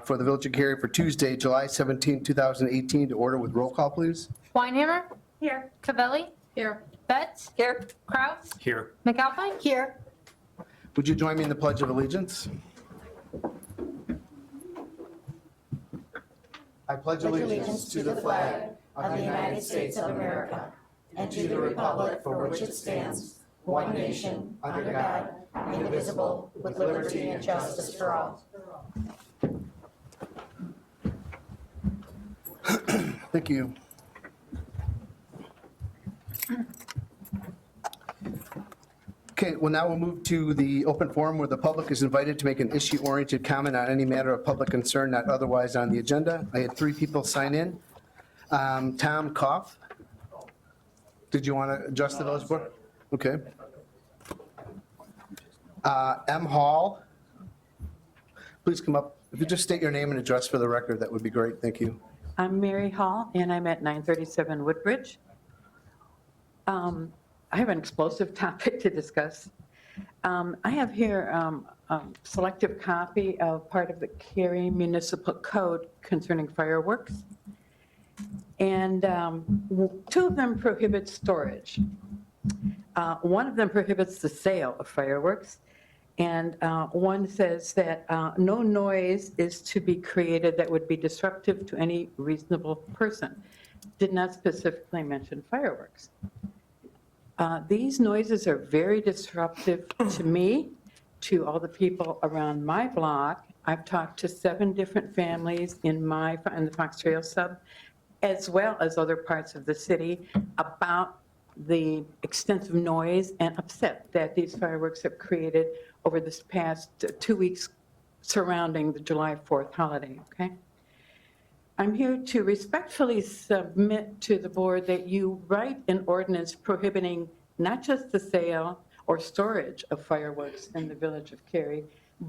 for the Village of Cary for Tuesday, July 17, 2018, to order with roll call, please. Weinhammer. Here. Cavelli. Here. Betts. Here. Kraus. Here. McAlpine. Here. Would you join me in the Pledge of Allegiance? I pledge allegiance to the flag of the United States of America and to the republic for which it stands, one nation, under God, indivisible, with liberty and justice for all. Thank you. Okay, well, now we'll move to the open forum where the public is invited to make an issue-oriented comment on any matter of public concern not otherwise on the agenda. I had 3 people sign in. Tom Koff. Did you want to address the village board? Okay. M. Hall. Please come up. If you just state your name and address for the record, that would be great. Thank you. I'm Mary Hall, and I'm at 937 Woodbridge. I have an explosive topic to discuss. I have here a selective copy of part of the Cary Municipal Code concerning fireworks. And 2 of them prohibit storage. One of them prohibits the sale of fireworks. And one says that no noise is to be created that would be disruptive to any reasonable person. Did not specifically mention fireworks. These noises are very disruptive to me, to all the people around my block. I've talked to 7 different families in the Fox Trail sub, as well as other parts of the city, about the extensive noise and upset that these fireworks have created over this past 2 weeks surrounding the July 4th holiday, okay? I'm here to respectfully submit to the board that you write an ordinance prohibiting not just the sale or storage of fireworks in the Village of Cary,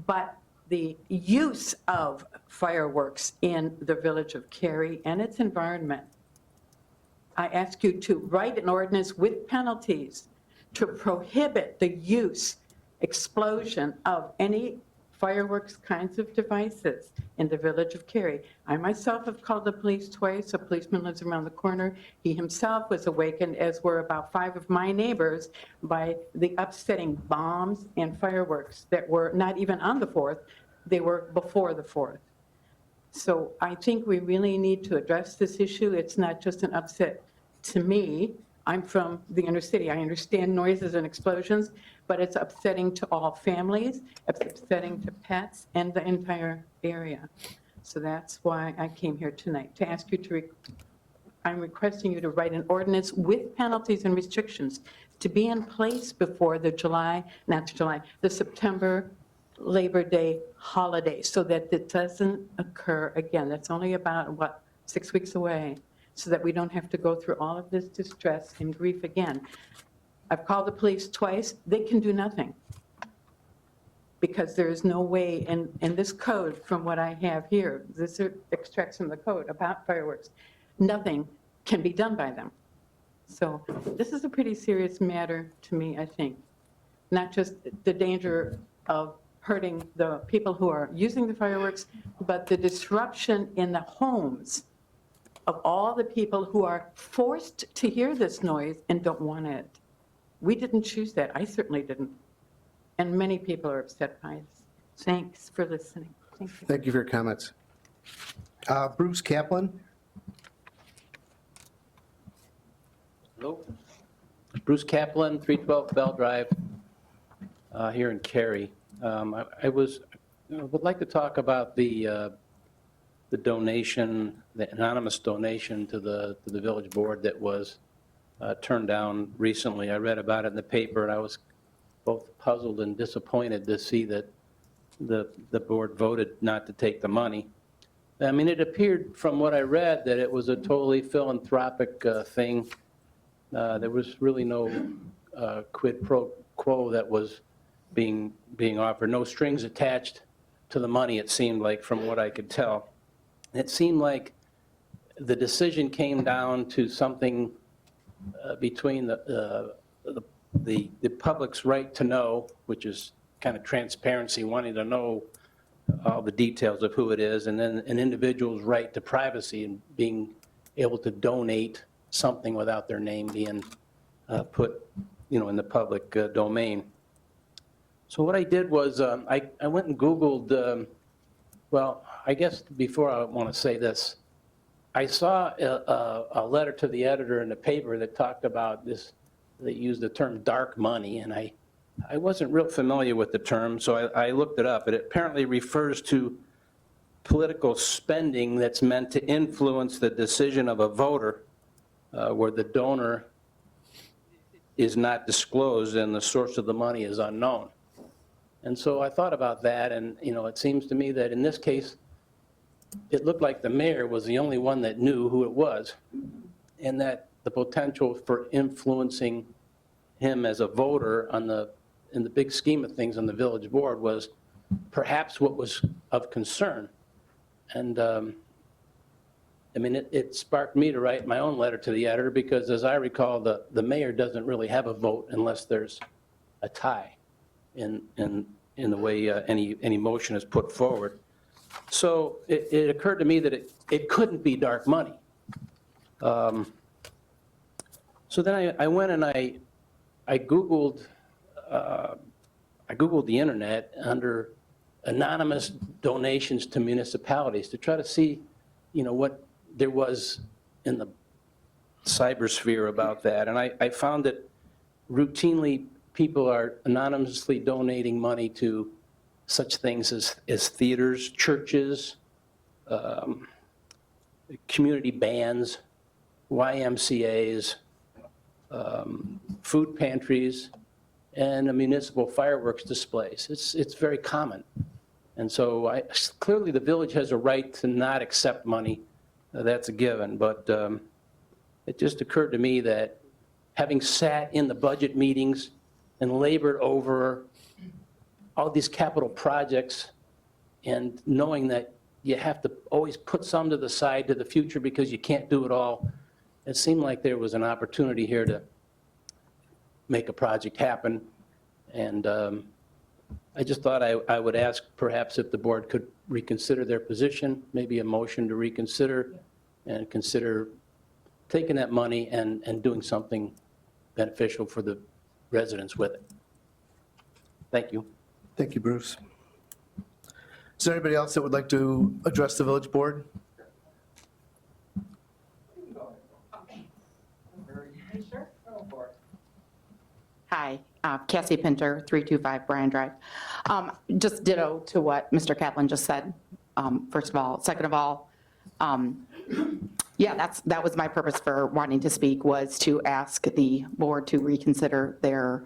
but the use of fireworks in the Village of Cary and its environment. I ask you to write an ordinance with penalties to prohibit the use, explosion of any fireworks kinds of devices in the Village of Cary. I myself have called the police twice. A policeman lives around the corner. He himself was awakened, as were about 5 of my neighbors, by the upsetting bombs and fireworks that were not even on the 4th. They were before the 4th. So I think we really need to address this issue. It's not just an upset to me. I'm from the inner city. I understand noises and explosions, but it's upsetting to all families. It's upsetting to pets and the entire area. So that's why I came here tonight, to ask you to, I'm requesting you to write an ordinance with penalties and restrictions to be in place before the the September Labor Day holiday, so that it doesn't occur again. That's only about, 6 weeks away, so that we don't have to go through all of this distress and grief again. I've called the police twice. They can do nothing, because there is no way in this code, from what I have here, this extracts from the code about fireworks, nothing can be done by them. So this is a pretty serious matter to me, I think. Not just the danger of hurting the people who are using the fireworks, but the disruption in the homes of all the people who are forced to hear this noise and don't want it. We didn't choose that. I certainly didn't. And many people are upset by this. Thanks for listening. Thank you. Thank you for your comments. Bruce Kaplan. Hello. Bruce Kaplan, 312 Bell Drive, here in Cary. I would like to talk about the donation, the anonymous donation to the village board that was turned down recently. I read about it in the paper, and I was both puzzled and disappointed to see that the board voted not to take the money. I mean, it appeared from what I read that it was a totally philanthropic thing. There was really no quid pro quo that was being offered, no strings attached to the money, it seemed like, from what I could tell. It seemed like the decision came down to something between the public's right to know, which is kind of transparency, wanting to know all the details of who it is, and then an individual's right to privacy and being able to donate something without their name being put, in the public domain. So what I did was I went and Googled, well, I guess before I want to say this, I saw a letter to the editor in the paper that talked about this, that used the term dark money, and I wasn't real familiar with the term, so I looked it up. It apparently refers to political spending that's meant to influence the decision of a voter where the donor is not disclosed and the source of the money is unknown. And so I thought about that, and it seems to me that in this case, it looked like the mayor was the only one that knew who it was, and that the potential for influencing him as a voter in the big scheme of things on the village board was perhaps what was of concern. And it sparked me to write my own letter to the editor, because as I recall, the mayor doesn't really have a vote unless there's a tie in the way any motion is put forward. So it occurred to me that it couldn't be dark money. So then I went and I Googled the internet under anonymous donations to municipalities to try to see, what there was in the cybersphere about that. And I found that routinely people are anonymously donating money to such things as theaters, churches, community bands, YMCAs, food pantries, and municipal fireworks displays. It's very common. And so clearly the village has a right to not accept money. That's a given. But it just occurred to me that having sat in the budget meetings and labored over all these capital projects and knowing that you have to always put some to the side to the future because you can't do it all, it seemed like there was an opportunity here to make a project happen. And I just thought I would ask perhaps if the board could reconsider their position, maybe a motion to reconsider and consider taking that money and doing something beneficial for the residents with it. Thank you. Thank you, Bruce. Is there anybody else that would like to address the village board? Hi, Cassie Pinter, 325 Bryan Drive. Just ditto to what Mr. Kaplan just said, first of all. Second of all, yeah, that was my purpose for wanting to speak, was to ask the board to reconsider their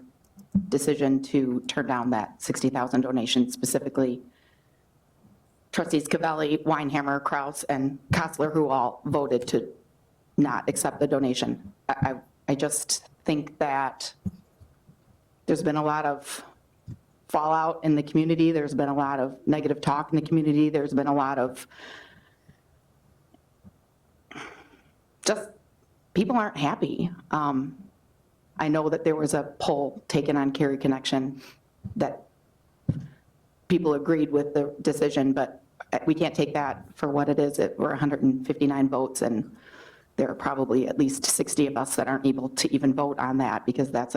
decision to turn down that $60,000 donation, specifically trustees Cavelli, Weinhammer, Kraus, and Kostler, who all voted to not accept the donation. I just think that there's been a lot of fallout in the community. There's been a lot of negative talk in the community. There's been a lot of just people aren't happy. I know that there was a poll taken on Cary Connection that people agreed with the decision, but we can't take that for what it is. We're 159 votes, and there are probably at least 60 of us that aren't able to even vote on that, because that's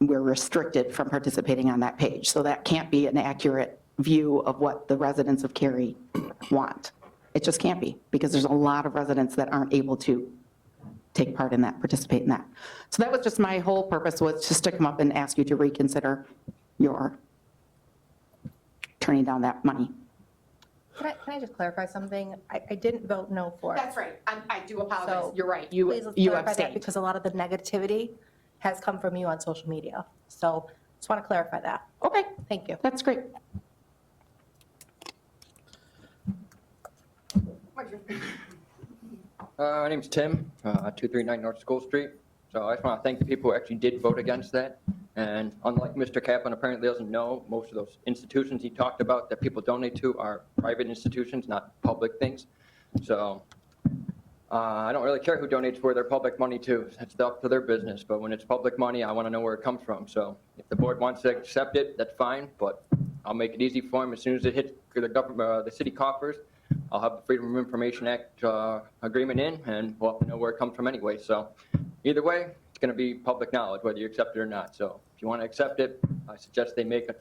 we're restricted from participating on that page. So that can't be an accurate view of what the residents of Cary want. It just can't be, because there's a lot of residents that aren't able to take part in that, participate in that. So that was just my whole purpose, was just to come up and ask you to reconsider your turning down that money. Can I just clarify something? I didn't vote no for it. That's right. I do apologize. So You're right. Please let's You clarify that, abstained. because a lot of the negativity has come from you on social media. So just want to clarify that. Okay, Thank you. that's great. My name's Tim, 239 North School Street. So I just want to thank the people who actually did vote against that. And unlike Mr. Kaplan apparently doesn't know, most of those institutions he talked about that people donate to are private institutions, not public things. So I don't really care who donates for their public money to. It's up to their business. But when it's public money, I want to know where it comes from. So if the board wants to accept it, that's fine. But I'll make it easy for them. As soon as it hits the government, the city coffers, I'll have the Freedom of Information Act agreement in, and we'll have to know where it comes from anyway. So either way, it's going to be public knowledge, whether you accept it or not. So if you want to accept it, I suggest they make a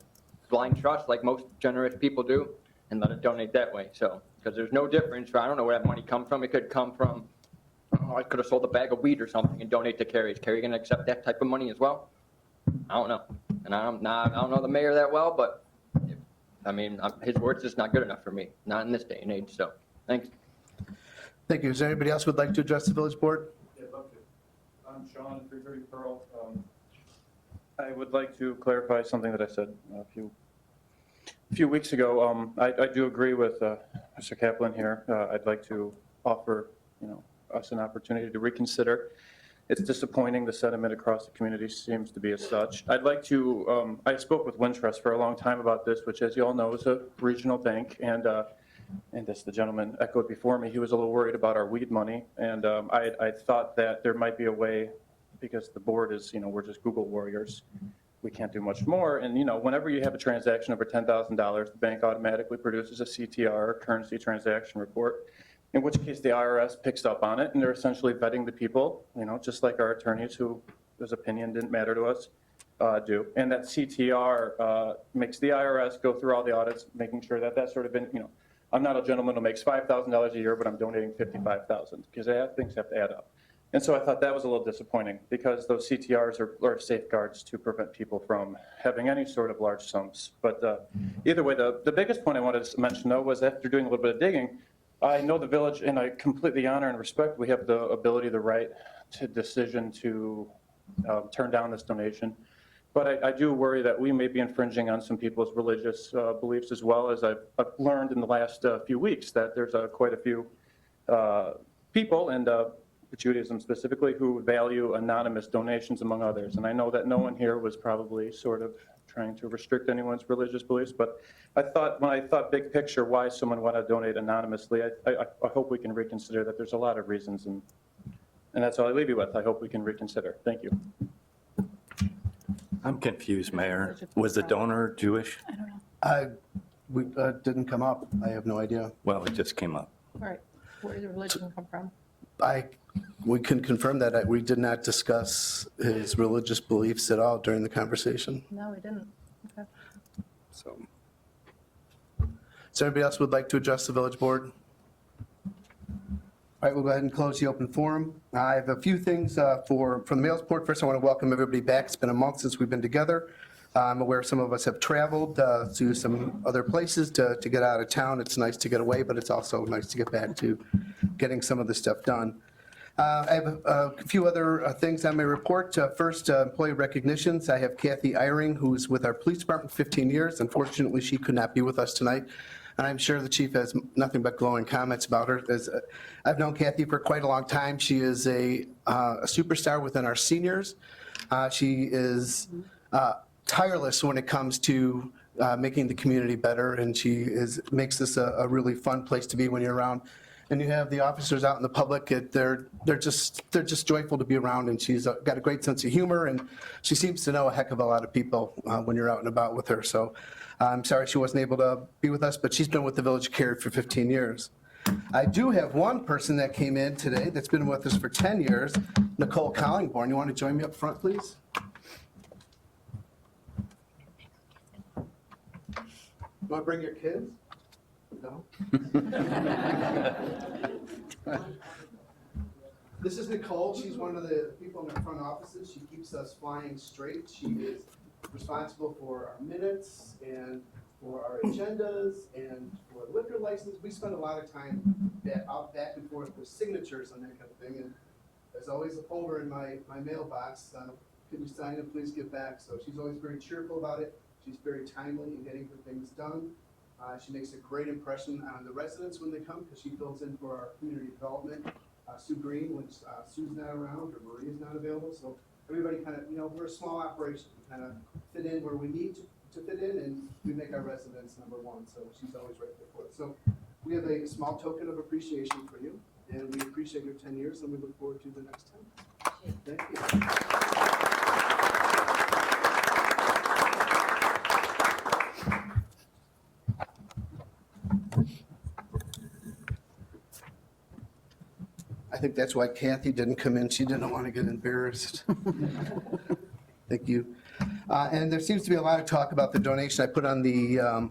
blind trust like most generous people do and let it donate that way. So, because there's no difference. I don't know where that money comes from. It could come from, oh, I could have sold a bag of weed or something and donate to Kerry. Is Kerry going to accept that type of money as well? I don't know. And I don't know the mayor that well, but his word's just not good enough for me, not in this day and age. So thanks. Thank you. Is there anybody else who would like to address the village board? Yeah, love to. I'm Sean, 330 Pearl. I would like to clarify something that I said a few weeks ago. I do agree with Mr. Kaplan here. I'd like to offer, us an opportunity to reconsider. It's disappointing. The sentiment across the community seems to be as such. I'd like to, I spoke with Wintrust for a long time about this, which, as you all know, is a regional bank. And as the gentleman echoed before me, he was a little worried about our weed money. And I thought that there might be a way, because the board is, we're just Google warriors. We can't do much more. And, whenever you have a transaction over $10,000, the bank automatically produces a CTR, currency transaction report, in which case the IRS picks up on it, and they're essentially vetting the people, just like our attorneys whose opinion didn't matter to us do. And that CTR makes the IRS go through all the audits, making sure that sort of, I'm not a gentleman who makes $5,000 a year, but I'm donating $55,000, because things have to add up. And so I thought that was a little disappointing, because those CTRs are safeguards to prevent people from having any sort of large sums. But either way, the biggest point I wanted to mention, though, was after doing a little bit of digging, I know the village, and I completely honor and respect, we have the ability, the right to decision to turn down this donation. But I do worry that we may be infringing on some people's religious beliefs, as well as I've learned in the last few weeks that there's quite a few people, and Judaism specifically, who value anonymous donations, among others. And I know that no one here was probably sort of trying to restrict anyone's religious beliefs, but when I thought big picture, why someone want to donate anonymously, I hope we can reconsider that. There's a lot of reasons, and that's all I leave you with. I hope we can reconsider. Thank you. I'm confused, Mayor. Was the donor Jewish? We didn't come up. I have no idea. Well, it just came up. All right, where did the religion come from? We can confirm that we did not discuss his religious beliefs at all during the conversation. No, we didn't. Okay. So, is there anybody else who would like to address the village board? All right, we'll go ahead and close the open forum. I have a few things from the mayor's report. First, I want to welcome everybody back. It's been a month since we've been together. I'm aware some of us have traveled to some other places to get out of town. It's nice to get away, but it's also nice to get back to getting some of the stuff done. I have a few other things on my report. First, employee recognitions. I have Kathy Eyring, who's with our police department 15 years. Unfortunately, she could not be with us tonight. And I'm sure the chief has nothing but glowing comments about her. I've known Kathy for quite a long time. She is a superstar within our seniors. She is tireless when it comes to making the community better, and she makes this a really fun place to be when you're around. And you have the officers out in the public, they're just joyful to be around, and she's got a great sense of humor, and she seems to know a heck of a lot of people when you're out and about with her. So I'm sorry she wasn't able to be with us, but she's been with the Village of Cary for 15 years. I do have one person that came in today that's been with us for 10 years, Nicole Collingborn. You want to join me up front, please? You want to bring your kids? No? This is Nicole. She's one of the people in the front offices. She keeps us flying straight. She is responsible for our minutes and for our agendas and for liquor license. We spend a lot of time out back and forth with signatures on that kind of thing. And there's always a folder in my mailbox. Can you sign it? Please get back. So she's always very cheerful about it. She's very timely in getting her things done. She makes a great impression on the residents when they come, because she fills in for our community development. Sue Green, when Sue's not around or Maria's not available. So everybody kind of, we're a small operation. We kind of fit in where we need to fit in, and we make our residents number one. So she's always right there for us. So we have a small token of appreciation for you, and we appreciate your 10 years, and we look forward to the next 10. Thank you. think that's why Kathy didn't come in. She didn't want to get embarrassed. Thank you. And there seems to be a lot of talk about the donation I put on the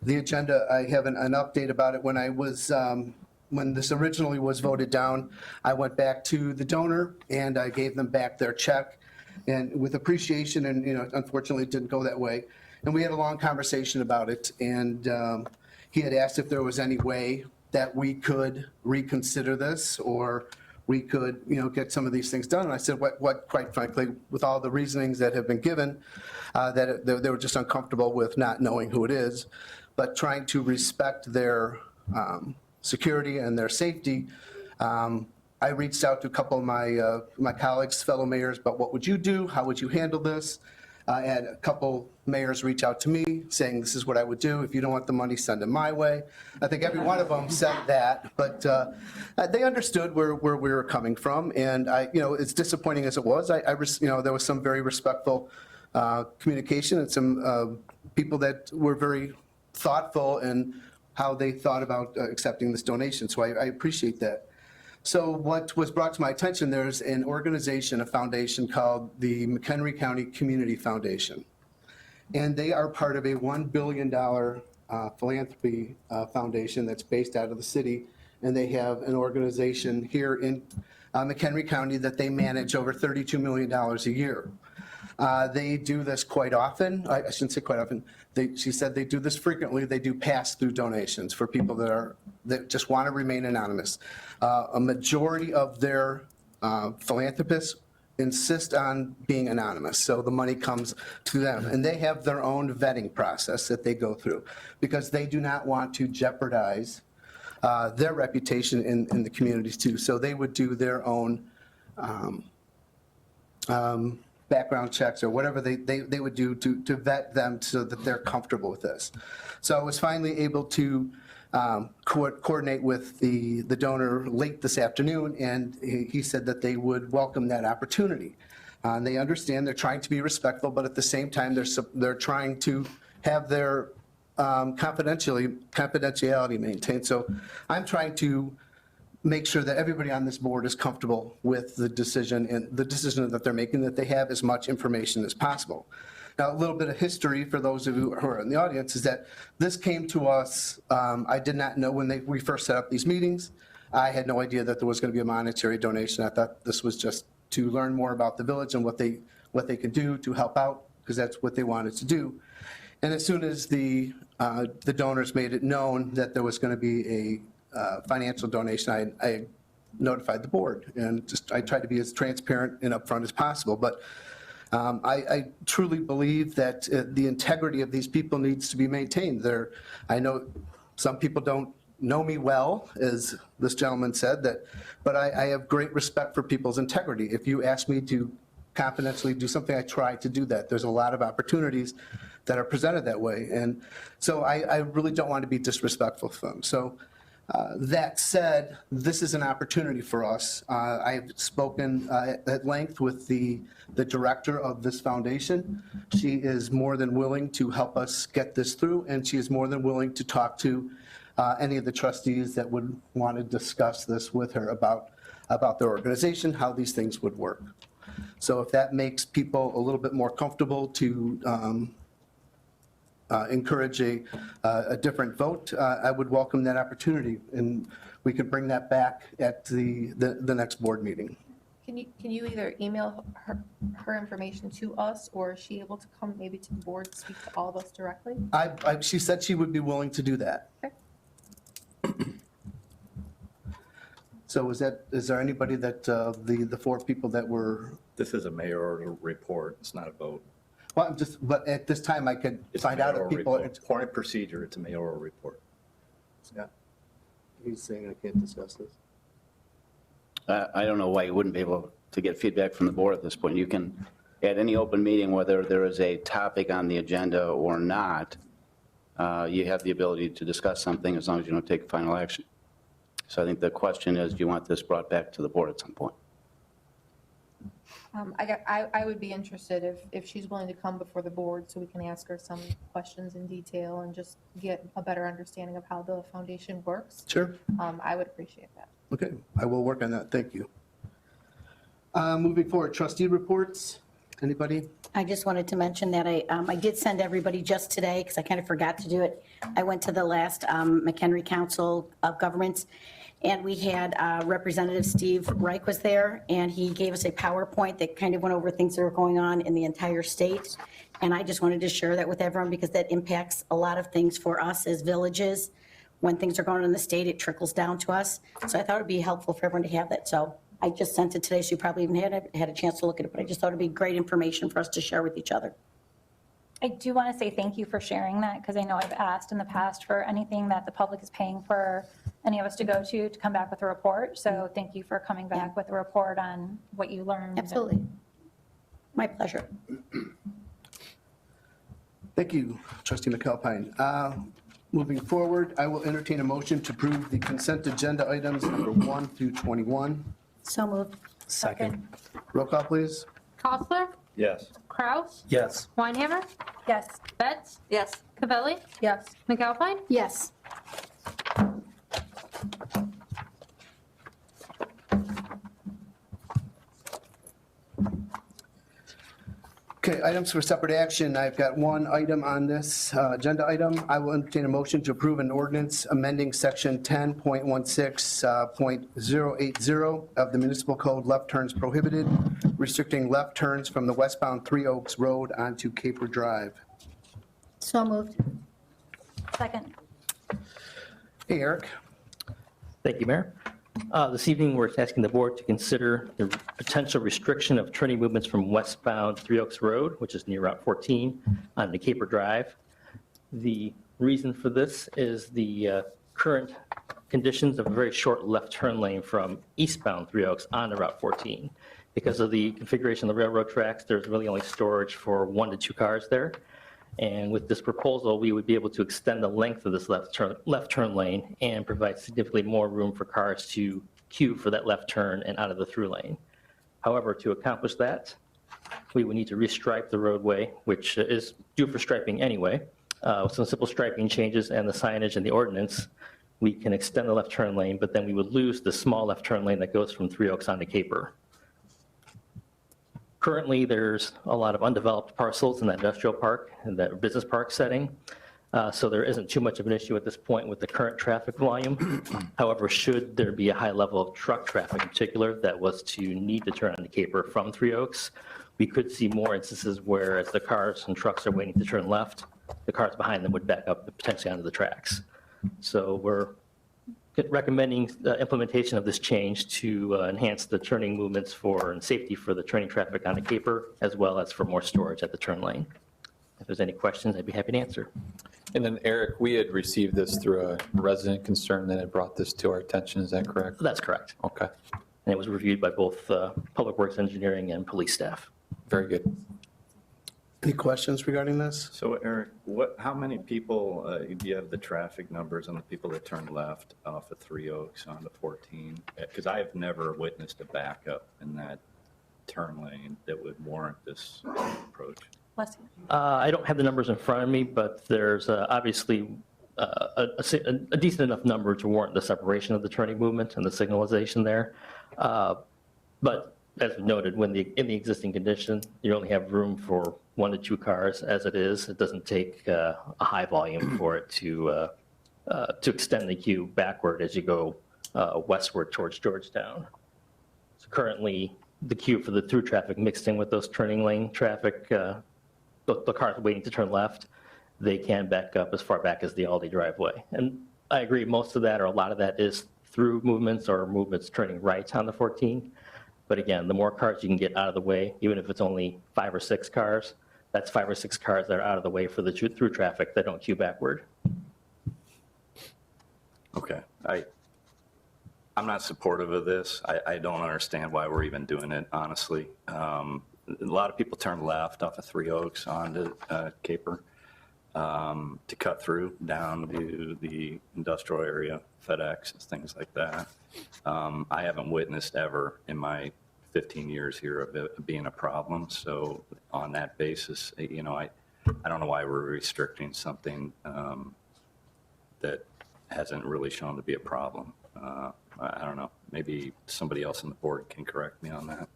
agenda. I have an update about it. When I was, when this originally was voted down, I went back to the donor and I gave them back their check, and with appreciation, and, you know, unfortunately it didn't go that way. And we had a long conversation about it, and he had asked if there was any way that we could reconsider this, or we could, you know, get some of these things done. And I said, what, quite frankly, with all the reasonings that have been given, that they were just uncomfortable with not knowing who it is, but trying to respect their security and their safety. I reached out to a couple of my colleagues, fellow mayors, but what would you do? How would you handle this? I had a couple mayors reach out to me saying, this is what I would do. If you don't want the money, send it my way. I think every one of them said that, but they understood where we were coming from. And you know, as disappointing as it was, you know, there was some very respectful communication and some people that were very thoughtful in how they thought about accepting this donation. So I appreciate that. So what was brought to my attention, there's an organization, a foundation called the McHenry County Community Foundation. And they are part of a $1 billion philanthropy foundation that's based out of the city. And they have an organization here in McHenry County that they manage over $32 million a year. They do this quite often. I shouldn't say quite often. She said they do this frequently. They do pass-through donations for people that just want to remain anonymous. A majority of their philanthropists insist on being anonymous, so the money comes to them. And they have their own vetting process that they go through because they do not want to jeopardize their reputation in the communities too. So they would do their own background checks or whatever they would do to vet them so that they're comfortable with this. So I was finally able to coordinate with the donor late this afternoon, and he said that they would welcome that opportunity. And they understand, they're trying to be respectful, but at the same time, they're trying to have their confidentiality maintained. So I'm trying to make sure that everybody on this board is comfortable with the decision and the decision that they're making, that they have as much information as possible. Now, a little bit of history for those of you who are in the audience is that this came to us, I did not know when we first set up these meetings. I had no idea that there was going to be a monetary donation. I thought this was just to learn more about the village and what they could do to help out, because that's what they wanted to do. And as soon as the donors made it known that there was going to be a financial donation, I notified the board, and I tried to be as transparent and upfront as possible. But I truly believe that the integrity of these people needs to be maintained. I know some people don't know me well, as this gentleman said, but I have great respect for people's integrity. If you ask me to confidentially do something, I try to do that. There's a lot of opportunities that are presented that way. And so I really don't want to be disrespectful to them. So that said, this is an opportunity for us. I've spoken at length with the director of this foundation. She is more than willing to help us get this through, and she is more than willing to talk to any of the trustees that would want to discuss this with her about their organization, how these things would work. So if that makes people a little bit more comfortable to encourage a different vote, I would welcome that opportunity, and we could bring that back at the next board meeting. Can you either email her information to us, or is she able to come maybe to the board to speak to all of us directly? She said she would be willing to do that. Okay. So is there anybody that, the four people that were, This is a mayoral report, it's not a vote. well, but at this time I could It's a find out if mayoral people. report. Point of procedure, it's a mayoral report. Yeah. He's saying I can't discuss this. I don't know why you wouldn't be able to get feedback from the board at this point. You can, at any open meeting, whether there is a topic on the agenda or not, you have the ability to discuss something as long as you don't take final action. So I think the question is, do you want this brought back to the board at some point? I would be interested if she's willing to come before the board so we can ask her some questions in detail and just get a better understanding of how the foundation works. Sure. I would appreciate that. Okay, I will work on that. Thank you. Moving forward, trustee reports. Anybody? I just wanted to mention that I did send everybody just today, because I kind of forgot to do it. I went to the last McHenry Council of Governments, and we had Representative Steve Reich was there, and he gave us a PowerPoint that kind of went over things that were going on in the entire state. And I just wanted to share that with everyone, because that impacts a lot of things for us as villages. When things are going on in the state, it trickles down to us. So I thought it'd be helpful for everyone to have that. So I just sent it today, so you probably even had a chance to look at it, but I just thought it'd be great information for us to share with each other. I do want to say thank you for sharing that, because I know I've asked in the past for anything that the public is paying for any of us to go to come back with a report. So thank you for coming back with a report on what you learned. Absolutely. My pleasure. Thank you, trustee McAlpine. Moving forward, I will entertain a motion to approve the consent agenda items number 1 through 21. So moved. Second. Roll call, please. Costello, Yes. Kraus, Yes. Weinhammer, Yes. Betts, Yes. Cavelli, Yes. McAlpine. Yes. Okay, items for separate action. I've got one item on this agenda item. I will entertain a motion to approve an ordinance amending section 10.16.080 of the municipal code, left turns prohibited, restricting left turns from the westbound Three Oaks Road onto Caper Drive. So moved. Second. Hey, Eric. Thank you, Mayor. This evening, we're asking the board to consider the potential restriction of turning movements from westbound Three Oaks Road, which is near Route 14, onto Caper Drive. The reason for this is the current conditions of a very short left turn lane from eastbound Three Oaks onto Route 14. Because of the configuration of the railroad tracks, there's really only storage for 1 to 2 cars there. And with this proposal, we would be able to extend the length of this left turn lane and provide significantly more room for cars to queue for that left turn and out of the through lane. However, to accomplish that, we would need to restripe the roadway, which is due for striping anyway. With some simple striping changes and the signage and the ordinance, we can extend the left turn lane, but then we would lose the small left turn lane that goes from Three Oaks onto Caper. Currently, there's a lot of undeveloped parcels in that industrial park and that business park setting. So there isn't too much of an issue at this point with the current traffic volume. However, should there be a high level of truck traffic in particular that was to need to turn onto Caper from Three Oaks, we could see more instances where as the cars and trucks are waiting to turn left, the cars behind them would back up potentially onto the tracks. So we're recommending the implementation of this change to enhance the turning movements for and safety for the turning traffic on the Caper, as well as for more storage at the turn lane. If there's any questions, I'd be happy to answer. And then Eric, we had received this through a resident concern that had brought this to our attention. Is that correct? That's correct. Okay, And it was reviewed by both Public Works Engineering and police staff. very good. Any questions regarding this? So Eric, how many people, do you have the traffic numbers on the people that turn left off of Three Oaks onto 14? Because I've never witnessed a backup in that turn lane that would warrant this approach. Bless you. I don't have the numbers in front of me, but there's obviously a decent enough number to warrant the separation of the turning movement and the signalization there. But as noted, in the existing condition, you only have room for 1 to 2 cars as it is. It doesn't take a high volume for it to extend the queue backward as you go westward towards Georgetown. So currently, the queue for the through traffic mixed in with those turning lane traffic, the cars waiting to turn left, they can back up as far back as the Aldi driveway. And I agree, most of that or a lot of that is through movements or movements turning right on the 14. But again, the more cars you can get out of the way, even if it's only 5 or 6 cars, that's 5 or 6 cars that are out of the way for the through traffic that don't queue backward. Okay. I'm not supportive of this. I don't understand why we're even doing it, honestly. A lot of people turn left off of Three Oaks onto Caper to cut through down to the industrial area, FedEx, things like that. I haven't witnessed ever in my 15 years here of it being a problem. So on that basis, you know, I don't know why we're restricting something that hasn't really shown to be a problem. I don't know. Maybe somebody else on the board can correct me on that.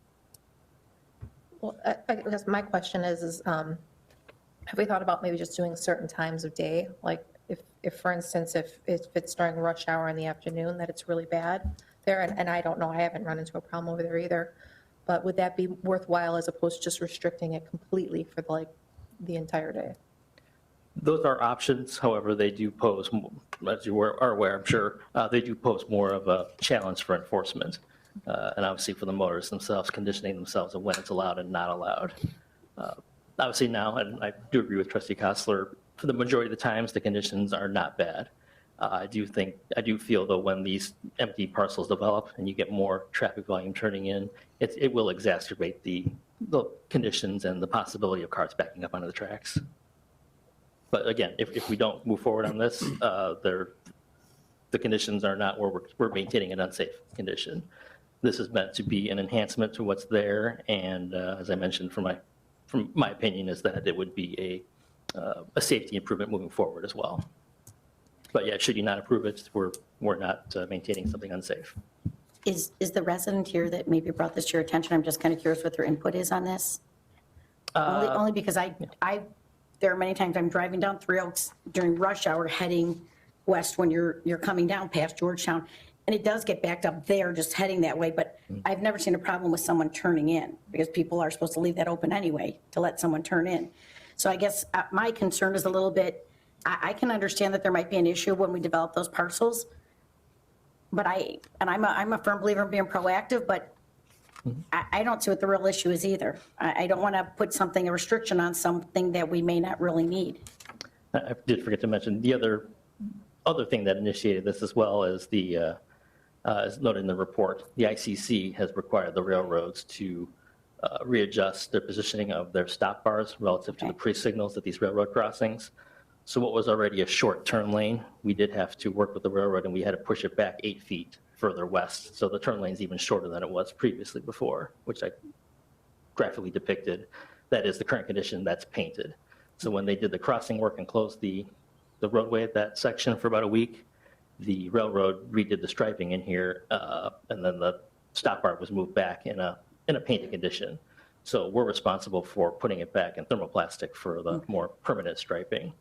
Well, I guess my question is, have we thought about maybe just doing certain times of day? Like if for instance, if it's during rush hour in the afternoon, that it's really bad there, and I don't know, I haven't run into a problem over there either, but would that be worthwhile as opposed to just restricting it completely for like the entire day? Those are options, however, they do pose, as you are aware, I'm sure, they do pose more of a challenge for enforcement. And obviously for the motorists themselves, conditioning themselves of when it's allowed and not allowed. Obviously now, and I do agree with Trustee Kostler, for the majority of the times, the conditions are not bad. I do feel though when these empty parcels develop and you get more traffic volume turning in, it will exacerbate the conditions and the possibility of cars backing up onto the tracks. But again, if we don't move forward on this, the conditions are not where we're maintaining an unsafe condition. This is meant to be an enhancement to what's there, and as I mentioned, from my opinion, is that it would be a safety improvement moving forward as well. But yeah, should you not approve it, we're not maintaining something unsafe. Is the resident here that maybe brought this to your attention? I'm just kind of curious what their input is on this. Only because there are many times I'm driving down Three Oaks during rush hour heading west when you're coming down past Georgetown, and it does get backed up there just heading that way, but I've never seen a problem with someone turning in because people are supposed to leave that open anyway to let someone turn in. So I guess my concern is a little bit, I can understand that there might be an issue when we develop those parcels, but I'm a firm believer in being proactive, but I don't see what the real issue is either. I don't want to put a restriction on something that we may not really need. I did forget to mention the other thing that initiated this as well as as noted in the report, the ICC has required the railroads to readjust their positioning of their stop bars relative to the pre-signals at these railroad crossings. So what was already a short turn lane, we did have to work with the railroad and we had to push it back 8 feet further west. So the turn lane is even shorter than it was previously before, which I graphically depicted. That is the current condition that's painted. So when they did the crossing work and closed the roadway at that section for about a week, the railroad redid the striping in here, and then the stop bar was moved back in a painted condition. So we're responsible for putting it back in thermoplastic for the more permanent striping.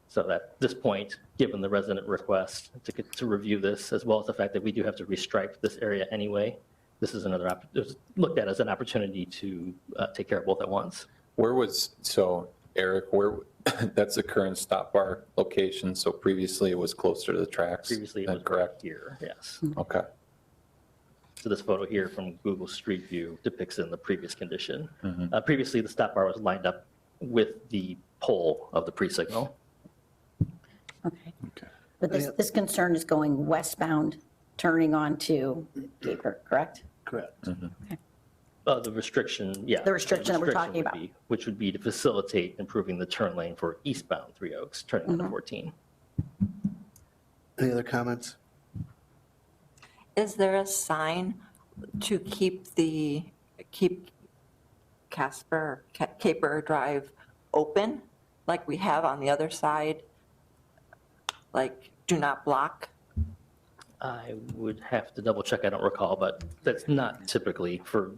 So at this point, given the resident request to review this, as well as the fact that we do have to restripe this area anyway, this is looked at as an opportunity to take care of both at once. Eric, that's the current stop bar location, so previously it was closer to the tracks? Previously it was correct here, yes. Okay. So this photo here from Google Street View depicts in the previous condition. Previously, the stop bar was lined up with the pole of the pre-signal. Okay. But this concern is going westbound, turning onto Caper, correct? Correct. The restriction, yeah. The restriction that we're talking about. Which would be to facilitate improving the turn lane for eastbound Three Oaks, turning onto 14. Any other comments? Is there a sign to keep Caper Drive open, like we have on the other side? Like, do not block? I would have to double check, I don't recall, but that's not typically for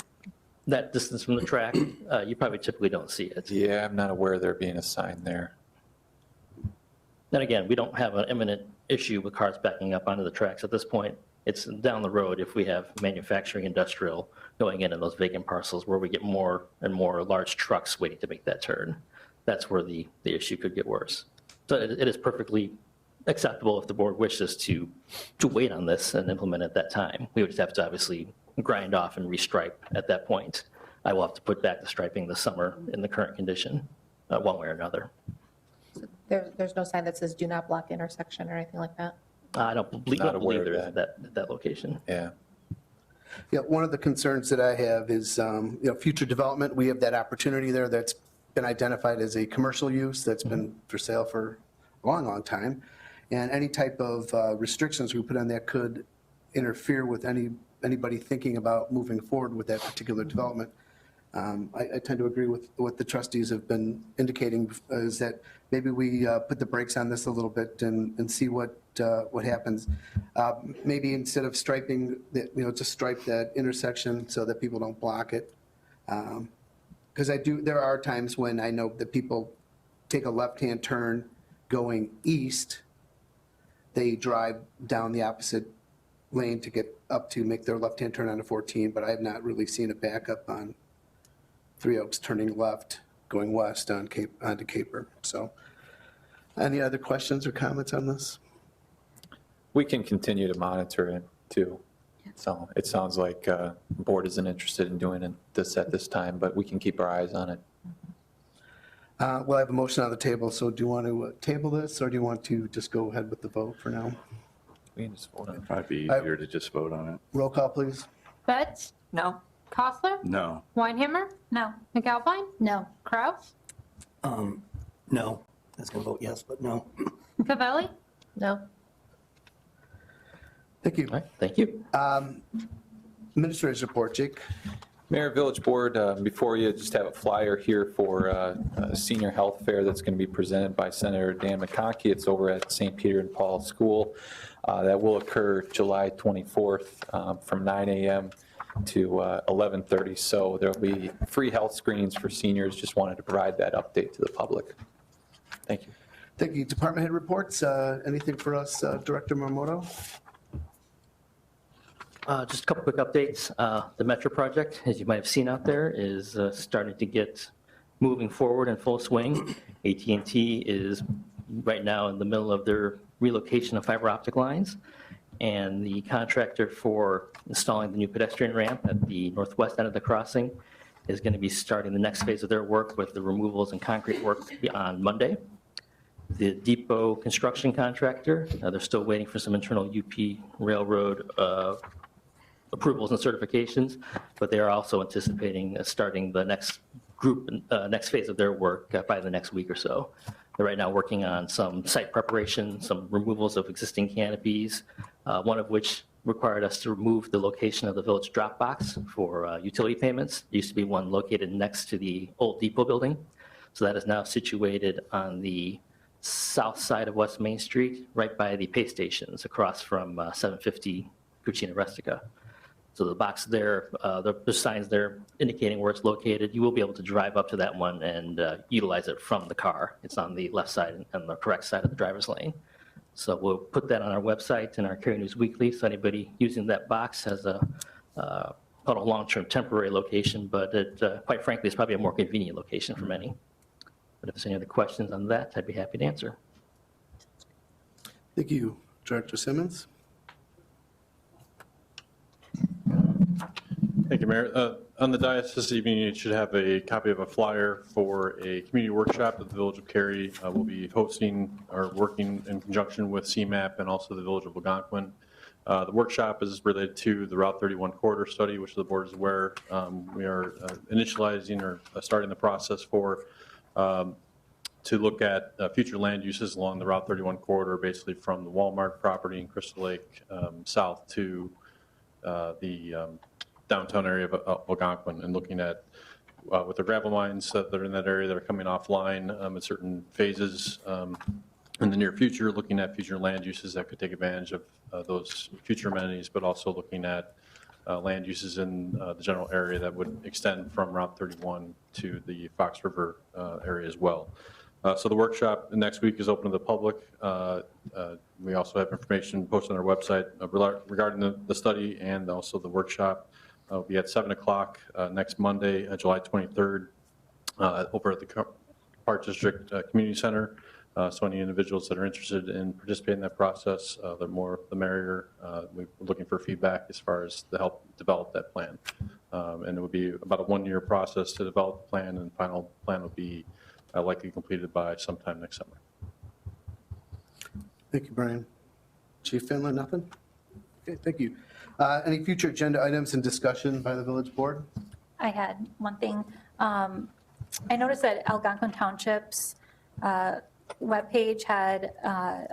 that distance from the track. You probably typically don't see it. Yeah, I'm not aware of there being a sign there. Then again, we don't have an imminent issue with cars backing up onto the tracks at this point. It's down the road if we have manufacturing, industrial going in those vacant parcels where we get more and more large trucks waiting to make that turn. That's where the issue could get worse. So it is perfectly acceptable if the board wishes to wait on this and implement at that time. We would just have to obviously grind off and restripe at that point. I will have to put back the striping this summer in the current condition, one way or another. There's no sign that says do not block intersection or anything like that? I don't believe there is at that location. Yeah. Yeah, one of the concerns that I have is, future development. We have that opportunity there that's been identified as a commercial use that's been for sale for a long, long time. And any type of restrictions we put on that could interfere with any anybody thinking about moving forward with that particular development. I tend to agree with what the trustees have been indicating, is that maybe we put the brakes on this a little bit and see what happens. Maybe instead of striping, just stripe that intersection so that people don't block it. Because there are times when I know that people take a left-hand turn going east, they drive down the opposite lane to get up to make their left-hand turn onto 14, but I have not really seen a backup on Three Oaks turning left, going west onto Caper. So any other questions or comments on this? We can continue to monitor it too. So it sounds like the board isn't interested in doing this at this time, but we can keep our eyes on it. Well, I have a motion on the table, so do you want to table this, or do you want to just go ahead with the vote for now? We can just vote on it. It'd probably be easier to just vote on it. Roll call, please. Betts, No? Costler, No. Weinhammer, No. McAlpine, No. Kraus, No. I was going to vote yes, but no. Cavelli, No? Thank you. All right, thank you. Administrator's report, Jake. Mayor, Village Board, before you, just have a flyer here for a senior health fair that's going to be presented by Senator Dan McConkey. It's over at St. Peter and Paul School. That will occur July 24th from 9 a.m. to 11:30. So there'll be free health screenings for seniors. Just wanted to provide that update to the public. Thank you. Thank you. Department head reports. Anything for us, Director Marmoto? Just a couple quick updates. The Metro project, as you might have seen out there, is starting to get moving forward in full swing. AT&T is right now in the middle of their relocation of fiber optic lines, and the contractor for installing the new pedestrian ramp at the northwest end of the crossing is going to be starting the next phase of their work with the removals and concrete work on Monday. The depot construction contractor, they're still waiting for some internal UP Railroad approvals and certifications, but they are also anticipating starting the next phase of their work by the next week or so. They're right now working on some site preparation, some removals of existing canopies, one of which required us to remove the location of the village drop box for utility payments. There used to be one located next to the old depot building. So that is now situated on the south side of West Main Street, right by the pay stations across from 750 Cucina Rustica. So the box there, the signs there indicating where it's located, you will be able to drive up to that one and utilize it from the car. It's on the left side and the correct side of the driver's lane. So we'll put that on our website and our Cary News Weekly, so anybody using that box has a long-term temporary location, but it, quite frankly, is probably a more convenient location for many. But if there's any other questions on that, I'd be happy to answer. Thank you. Director Simmons? Thank you, Mayor. On the dais this evening, you should have a copy of a flyer for a community workshop that the Village of Cary will be hosting or working in conjunction with CMAP and also the Village of Algonquin. The workshop is related to the Route 31 corridor study, which the board is aware. We are initializing or starting the process for to look at future land uses along the Route 31 corridor, basically from the Walmart property in Crystal Lake south to the downtown area of Algonquin, and looking at with the gravel mines that are in that area that are coming offline in certain phases in the near future, looking at future land uses that could take advantage of those future amenities, but also looking at land uses in the general area that would extend from Route 31 to the Fox River area as well. So the workshop next week is open to the public. We also have information posted on our website regarding the study and also the workshop. We'll be at 7 o'clock next Monday, July 23rd, over at the Park District Community Center. So any individuals that are interested in participating in that process, the more the merrier. We're looking for feedback as far as to help develop that plan. And it would be about a one-year process to develop the plan, and the final plan will be likely completed by sometime next summer. Thank you, Brian. Chief Finland, nothing? Okay, thank you. Any future agenda items and discussion by the village board? I had one thing. I noticed that Algonquin Township's webpage had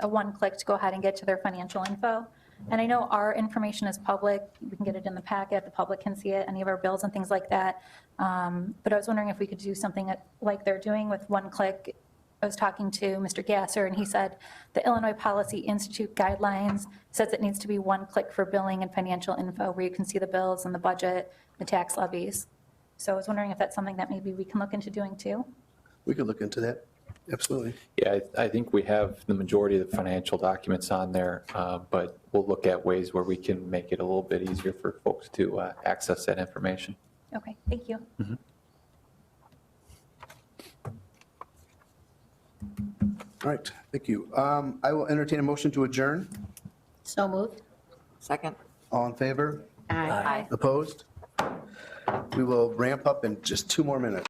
a one-click to go ahead and get to their financial info. And I know our information is public. We can get it in the packet. The public can see it, any of our bills and things like that. But I was wondering if we could do something like they're doing with one click. I was talking to Mr. Gasser, and he said the Illinois Policy Institute guidelines says it needs to be one click for billing and financial info, where you can see the bills and the budget, the tax levies. So I was wondering if that's something that maybe we can look into doing too. We could look into that. Absolutely. Yeah, I think we have the majority of the financial documents on there, but we'll look at ways where we can make it a little bit easier for folks to access that information. Okay, thank you. All right, thank you. I will entertain a motion to adjourn. So moved. Second? All in favor? Aye. Opposed? We will ramp up in just 2 more minutes.